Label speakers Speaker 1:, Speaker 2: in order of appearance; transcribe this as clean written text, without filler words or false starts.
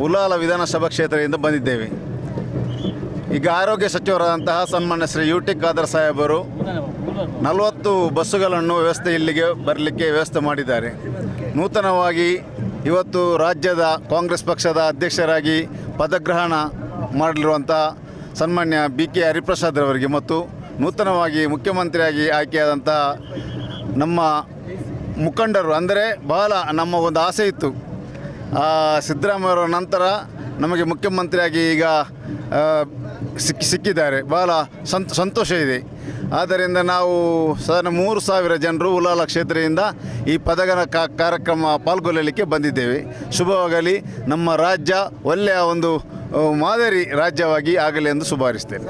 Speaker 1: ಉಲಾಲ ವಿಧಾನಸಭಾ ಕ್ಷೇತ್ರದಿಂದ ಬಂದಿದ್ದೇವೆ. ಈಗ ಆರೋಗ್ಯ ಸಚಿವರಾದಂತಹ ಸನ್ಮಾನ್ಯ ಶ್ರೀ ಯು ಟಿ ಖಾದರ್ ಸಾಹೇಬರು 40 ಬಸ್ಸುಗಳನ್ನು ಇಲ್ಲಿಗೆ ಬರಲಿಕ್ಕೆ ವ್ಯವಸ್ಥೆ ಮಾಡಿದ್ದಾರೆ. ನೂತನವಾಗಿ ಇವತ್ತು ರಾಜ್ಯದ ಕಾಂಗ್ರೆಸ್ ಪಕ್ಷದ ಅಧ್ಯಕ್ಷರಾಗಿ ಪದಗ್ರಹಣ ಮಾಡಲಿರುವಂಥ ಸನ್ಮಾನ್ಯ BK ಹರಿಪ್ರಸಾದ್ ಅವರಿಗೆ ಮತ್ತು ನೂತನವಾಗಿ ಮುಖ್ಯಮಂತ್ರಿಯಾಗಿ ಆಯ್ಕೆಯಾದಂಥ ನಮ್ಮ ಮುಖಂಡರು, ಅಂದರೆ ಬಹಳ ನಮ್ಮ ಒಂದು ಆಸೆ ಇತ್ತು, ಸಿದ್ದರಾಮಯ್ಯವರ ನಂತರ ನಮಗೆ ಮುಖ್ಯಮಂತ್ರಿಯಾಗಿ ಈಗ ಸಿಕ್ಕಿದ್ದಾರೆ. ಬಹಳ ಸಂತೋಷ ಇದೆ. ಆದ್ದರಿಂದ ನಾವು ಸಾಧಾರಣ 3,000 ಜನರು ಉಲಾಲ ಕ್ಷೇತ್ರದಿಂದ ಈ ಪದಗ್ರಹಣ ಕಾರ್ಯಕ್ರಮ ಪಾಲ್ಗೊಳ್ಳಲಿಕ್ಕೆ ಬಂದಿದ್ದೇವೆ. ಶುಭವಾಗಲಿ, ನಮ್ಮ ರಾಜ್ಯ ಒಳ್ಳೆಯ ಒಂದು ಮಾದರಿ ರಾಜ್ಯವಾಗಿ ಆಗಲಿ ಎಂದು ಶುಭಾರಿಸ್ತೇನೆ.